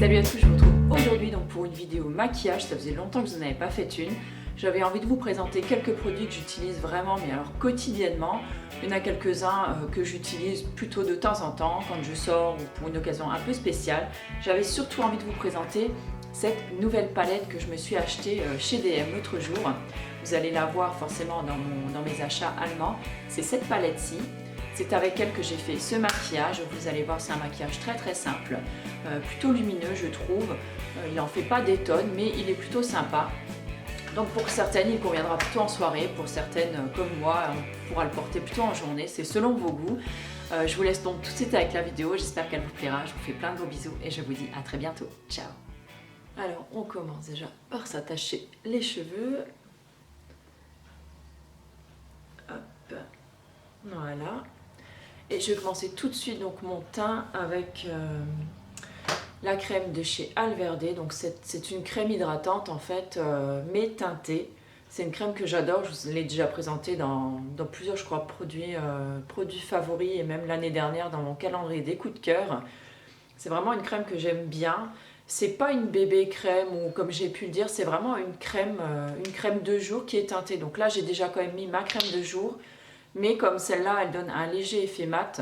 Salut à tous, je vous retrouve aujourd'hui donc pour une vidéo maquillage. Ça faisait longtemps que je n'en avais pas fait une. J'avais envie de vous présenter quelques produits que j'utilise vraiment, mais alors quotidiennement. Il y en a quelques-uns que j'utilise plutôt de temps en temps, quand je sors ou pour une occasion un peu spéciale. J'avais surtout envie de vous présenter cette nouvelle palette que je me suis achetée chez DM l'autre jour. Vous allez la voir forcément dans mes achats allemands. C'est cette palette-ci. C'est avec elle que j'ai fait ce maquillage. Vous allez voir, c'est un maquillage très simple, plutôt lumineux je trouve. Il n'en fait pas des tonnes, mais il est plutôt sympa. Donc pour certaines, il conviendra plutôt en soirée. Pour certaines, comme moi, on pourra le porter plutôt en journée. C'est selon vos goûts. Je vous laisse donc tout de suite avec la vidéo. J'espère qu'elle vous plaira. Je vous fais plein de gros bisous et je vous dis à très bientôt. Ciao. Alors, on commence déjà par s'attacher les cheveux. Hop. Voilà. Et je vais commencer tout de suite donc mon teint avec la crème de chez Alverde. Donc c'est une crème hydratante en fait, mais teintée. C'est une crème que j'adore, je vous l'ai déjà présentée dans plusieurs je crois produits favoris et même l'année dernière dans mon calendrier des coups de cœur. C'est vraiment une crème que j'aime bien. C'est pas une bébé crème ou comme j'ai pu le dire, c'est vraiment une crème de jour qui est teintée. Donc là j'ai déjà quand même mis ma crème de jour. Mais comme celle-là, elle donne un léger effet mat,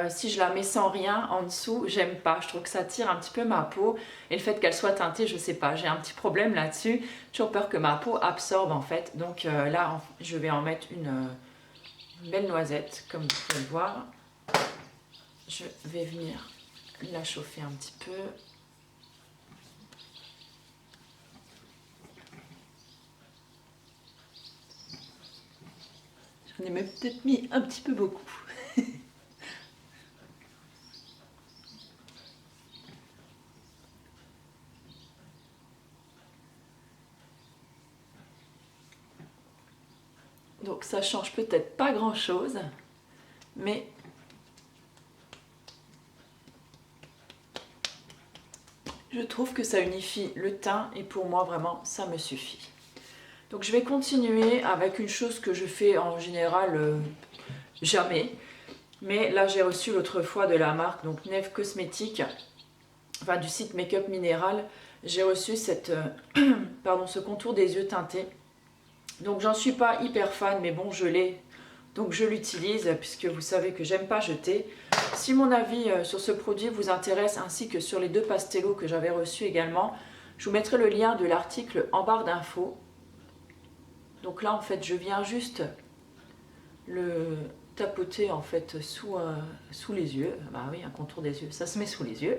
si je la mets sans rien en dessous, j'aime pas. Je trouve que ça tire un petit peu ma peau. Et le fait qu'elle soit teintée, je sais pas, j'ai un petit problème là-dessus. J'ai toujours peur que ma peau absorbe en fait. Donc là, je vais en mettre une belle noisette, comme vous pouvez le voir. Je vais venir la chauffer un petit peu. J'en ai même peut-être mis un petit peu beaucoup. Donc ça change peut-être pas grand chose, mais je trouve que ça unifie le teint et pour moi vraiment ça me suffit. Donc je vais continuer avec une chose que je fais en général jamais, mais là j'ai reçu l'autre fois de la marque donc Neve Cosmétiques, enfin du site Make-up Minéral, j'ai reçu ce contour des yeux teinté. Donc j'en suis pas hyper fan, mais bon je l'ai, donc je l'utilise puisque vous savez que j'aime pas jeter. Si mon avis sur ce produit vous intéresse ainsi que sur les deux pastellos que j'avais reçus également, je vous mettrai le lien de l'article en barre d'infos. Donc là en fait je viens juste le tapoter en fait sous les yeux. Bah oui, un contour des yeux, ça se met sous les yeux.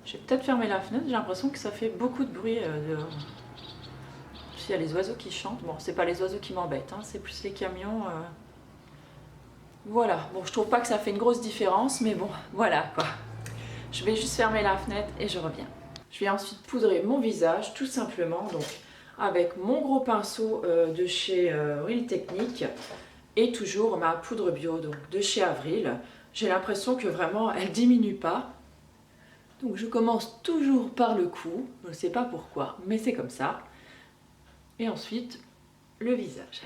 Je vais peut-être fermer la fenêtre, j'ai l'impression que ça fait beaucoup de bruit dehors. Il y a les oiseaux qui chantent. Bon, c'est pas les oiseaux qui m'embêtent, hein, c'est plus les camions. Voilà, bon, je trouve pas que ça fait une grosse différence, mais bon, voilà quoi. Je vais juste fermer la fenêtre et je reviens. Je vais ensuite poudrer mon visage, tout simplement, donc avec mon gros pinceau de chez Real Techniques et toujours ma poudre bio donc de chez Avril. J'ai l'impression que vraiment elle diminue pas. Donc je commence toujours par le cou, je ne sais pas pourquoi, mais c'est comme ça. Et ensuite, le visage.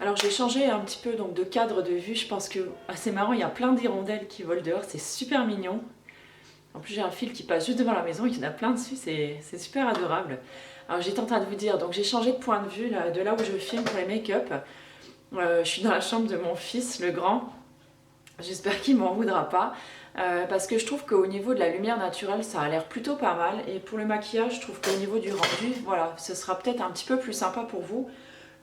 Alors j'ai changé un petit peu donc, de cadre de vue, je pense que c'est marrant, il y a plein d'hirondelles qui volent dehors, c'est super mignon. En plus j'ai un fil qui passe juste devant la maison, il y en a plein dessus, c'est super adorable. Alors j'étais en train de vous dire, donc j'ai changé de point de vue là, de là où je filme pour les make-up. Je suis dans la chambre de mon fils, le grand. J'espère qu'il m'en voudra pas. Parce que je trouve qu'au niveau de la lumière naturelle, ça a l'air plutôt pas mal. Et pour le maquillage, je trouve qu'au niveau du rendu, voilà, ce sera peut-être un petit peu plus sympa pour vous.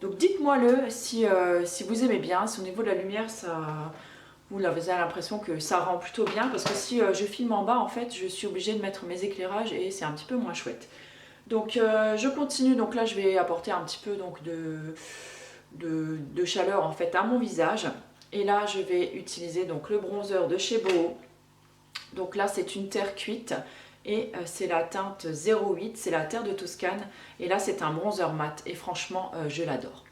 Donc dites-moi-le si vous aimez bien, si au niveau de la lumière, vous avez l'impression que ça rend plutôt bien. Parce que si je filme en bas, en fait, je suis obligée de mettre mes éclairages et c'est un petit peu moins chouette. Donc je continue, donc là je vais apporter un petit peu donc, de chaleur en fait à mon visage. Et là je vais utiliser donc le bronzer de chez Boho. Donc là c'est une terre cuite et c'est la teinte 08, c'est la terre de Toscane. Et là c'est un bronzer mat et franchement je l'adore.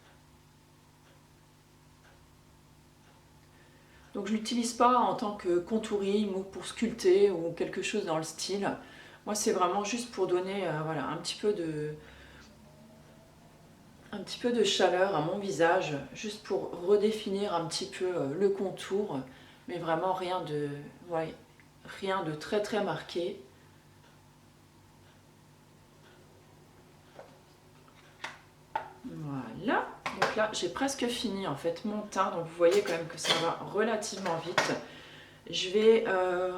Donc je l'utilise pas en tant que contouring ou pour sculpter ou quelque chose dans le style. Moi c'est vraiment juste pour donner voilà, un petit peu de chaleur à mon visage, juste pour redéfinir un petit peu le contour, mais vraiment rien de, ouais, rien de très très marqué. Voilà, donc là j'ai presque fini en fait mon teint, donc vous voyez quand même que ça va relativement vite. Je vais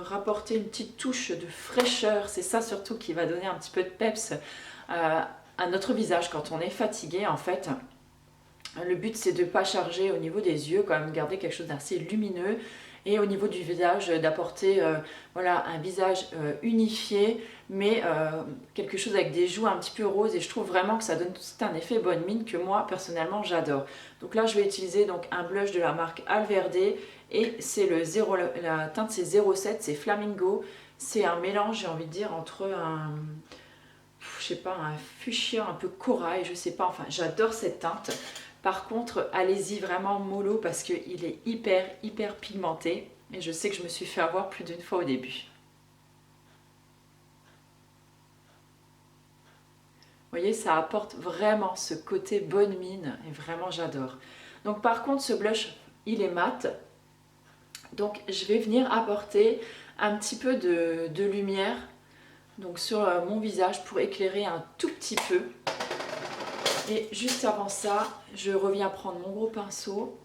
rapporter une petite touche de fraîcheur, c'est ça surtout qui va donner un petit peu de peps à notre visage quand on est fatigué en fait. Le but c'est de ne pas charger au niveau des yeux, quand même garder quelque chose d'assez lumineux, et au niveau du visage d'apporter voilà, un visage unifié, mais quelque chose avec des joues un petit peu roses, et je trouve vraiment que ça donne tout un effet bonne mine que moi personnellement j'adore. Donc là je vais utiliser donc un blush de la marque Alverde, et c'est la teinte c'est 07, c'est Flamingo. C'est un mélange, j'ai envie de dire, entre je sais pas, un fuchsia un peu corail, je sais pas, enfin j'adore cette teinte. Par contre, allez-y vraiment mollo parce qu'il est hyper pigmenté, et je sais que je me suis fait avoir plus d'une fois au début. Vous voyez, ça apporte vraiment ce côté bonne mine, et vraiment j'adore. Donc par contre, ce blush, il est mat, donc je vais venir apporter un petit peu de lumière donc sur mon visage pour éclairer un tout petit peu. Et juste avant ça, je reviens prendre mon gros pinceau,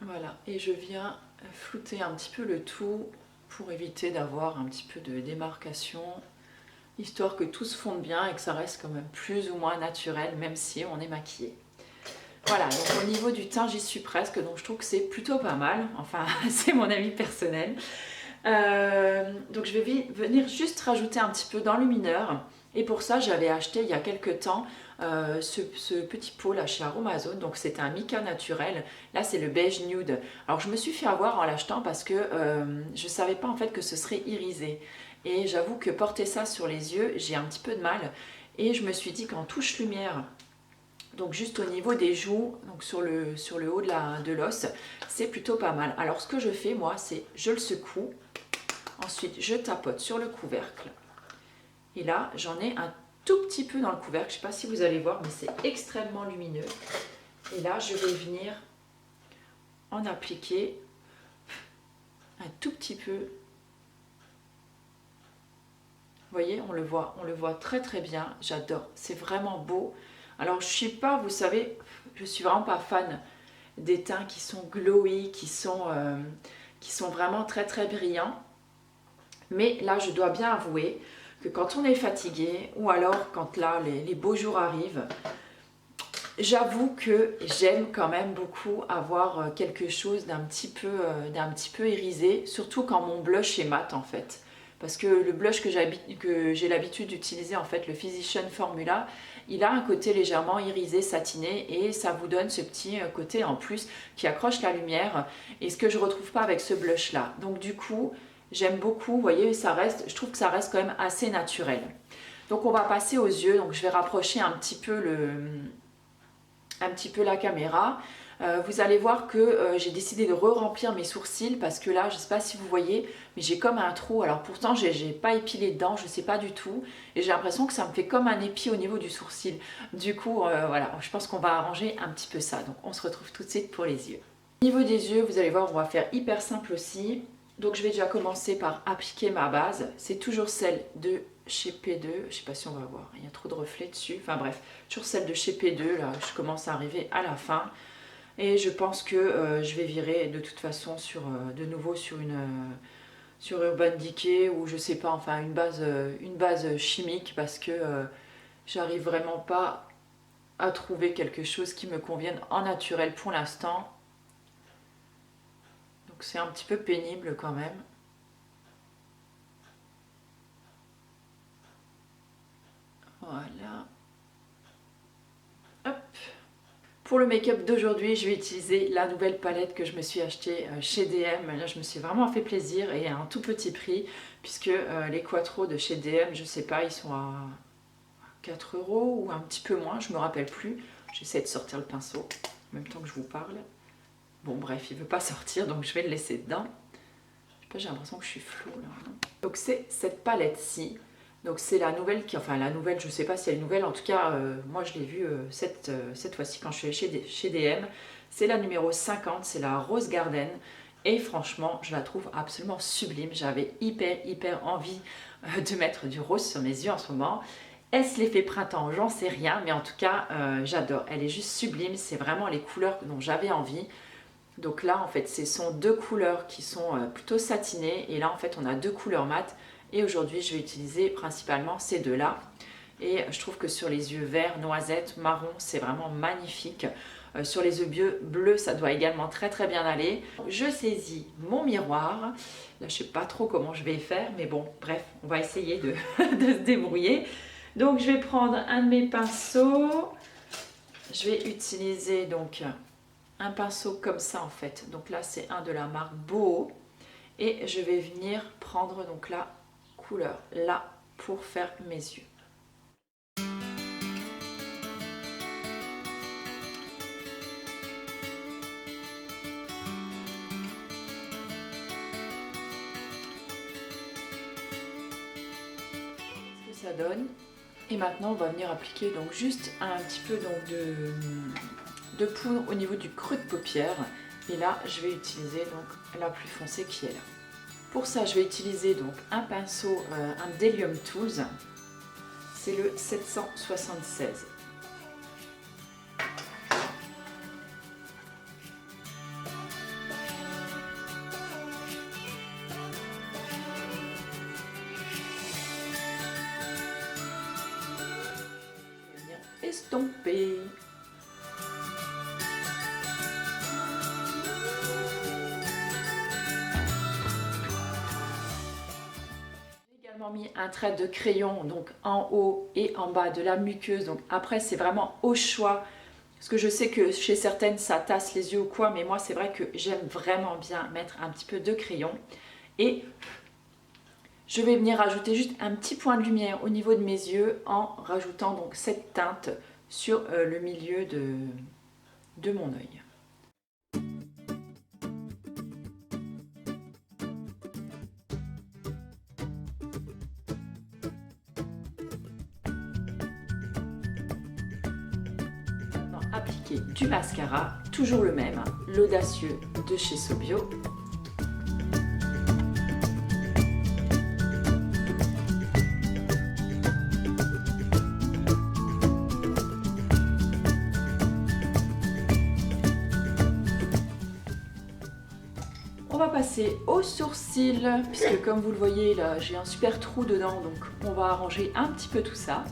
voilà, et je viens flouter un petit peu le tout pour éviter d'avoir un petit peu de démarcation, histoire que tout se fonde bien et que ça reste quand même plus ou moins naturel, même si on est maquillé. Voilà, donc au niveau du teint, j'y suis presque, donc je trouve que c'est plutôt pas mal, enfin c'est mon avis personnel. Donc je vais venir juste rajouter un petit peu d'enlumineur, et pour ça j'avais acheté il y a quelques temps ce petit pot là chez Aromazone, donc c'est un mica naturel, là c'est le beige nude. Alors je me suis fait avoir en l'achetant parce que je savais pas en fait que ce serait irisé, et j'avoue que porter ça sur les yeux j'ai un petit peu de mal, et je me suis dit qu'en touche lumière, donc juste au niveau des joues, donc sur le haut de l'os, c'est plutôt pas mal. Alors ce que je fais moi, c'est je le secoue, ensuite je tapote sur le couvercle, et là j'en ai un tout petit peu dans le couvercle, je ne sais pas si vous allez voir, mais c'est extrêmement lumineux. Et là je vais venir en appliquer un tout petit peu. Vous voyez, on le voit très bien, j'adore, c'est vraiment beau. Alors je suis pas, vous savez, je suis vraiment pas fan des teints qui sont glowy, qui sont vraiment très brillants. Mais là je dois bien avouer que quand on est fatigué, ou alors quand là les beaux jours arrivent, j'avoue que j'aime quand même beaucoup avoir quelque chose d'un petit peu irisé, surtout quand mon blush est mat en fait. Parce que le blush que j'ai l'habitude d'utiliser, en fait, le Physician Formula, il a un côté légèrement irisé, satiné, et ça vous donne ce petit côté en plus qui accroche la lumière, et ce que je ne retrouve pas avec ce blush là. Donc du coup, j'aime beaucoup, vous voyez, je trouve que ça reste quand même assez naturel. Donc on va passer aux yeux, donc je vais rapprocher un petit peu la caméra. Vous allez voir que j'ai décidé de re-remplir mes sourcils parce que là, je ne sais pas si vous voyez, mais j'ai comme un trou. Alors pourtant, j'ai pas épilé dedans, je ne sais pas du tout. Et j'ai l'impression que ça me fait comme un épi au niveau du sourcil. Du coup, voilà, je pense qu'on va arranger un petit peu ça. Donc on se retrouve tout de suite pour les yeux. Au niveau des yeux, vous allez voir, on va faire hyper simple aussi. Donc je vais déjà commencer par appliquer ma base. C'est toujours celle de chez P2, je ne sais pas si on va voir, il y a trop de reflets dessus, enfin bref, toujours celle de chez P2, là je commence à arriver à la fin, et je pense que je vais virer de toute façon de nouveau sur Urban Decay, ou je sais pas, enfin une base chimique, parce que j'arrive vraiment pas à trouver quelque chose qui me convienne en naturel pour l'instant, donc c'est un petit peu pénible quand même. Voilà. Hop. Pour le make-up d'aujourd'hui, je vais utiliser la nouvelle palette que je me suis achetée chez DM. Là, je me suis vraiment fait plaisir, et à un tout petit prix, puisque les Quattro de chez DM, je sais pas, ils sont à 4 € ou un petit peu moins, je me rappelle plus. J'essaie de sortir le pinceau en même temps que je vous parle. Bon bref, il veut pas sortir donc je vais le laisser dedans. Je sais pas, j'ai l'impression que je suis floue là. Donc c'est cette palette-ci. Donc c'est la nouvelle enfin la nouvelle, je sais pas si elle est nouvelle, en tout cas moi je l'ai vue cette fois-ci quand je suis allée chez DM. C'est la numéro 50, c'est la Rose Garden. Et franchement, je la trouve absolument sublime. J'avais hyper envie de mettre du rose sur mes yeux en ce moment. Est-ce l'effet printemps? J'en sais rien, mais en tout cas, j'adore. Elle est juste sublime, c'est vraiment les couleurs dont j'avais envie. Donc là, en fait, ce sont deux couleurs qui sont plutôt satinées. Et là, en fait, on a deux couleurs mates. Et aujourd'hui, je vais utiliser principalement ces deux-là. Et je trouve que sur les yeux verts, noisettes, marron, c'est vraiment magnifique. Sur les yeux bleus, ça doit également très bien aller. Je saisis mon miroir. Là, je sais pas trop comment je vais faire, mais bon, bref, on va essayer de se débrouiller. Donc, je vais prendre un de mes pinceaux. Je vais utiliser donc un pinceau comme ça en fait. Donc là, c'est un de la marque Boho. Et je vais venir prendre donc la couleur là pour faire mes yeux. Ce que ça donne. Et maintenant, on va venir appliquer donc juste un petit peu donc de poudre au niveau du creux de paupière. Et là, je vais utiliser donc la plus foncée qui est là. Pour ça, je vais utiliser donc un pinceau, un Bdellium Tools. C'est le 776. Je vais venir estomper. Mis un trait de crayon donc en haut et en bas de la muqueuse, donc après c'est vraiment au choix parce que je sais que chez certaines ça tasse les yeux ou quoi, mais moi c'est vrai que j'aime vraiment bien mettre un petit peu de crayon et je vais venir rajouter juste un petit point de lumière au niveau de mes yeux en rajoutant donc cette teinte sur le milieu de mon œil. Appliquer du mascara, toujours le même, l'audacieux de chez Sobio. On va passer aux sourcils, puisque comme vous le voyez là, j'ai un super trou dedans, donc on va arranger un petit peu tout ça.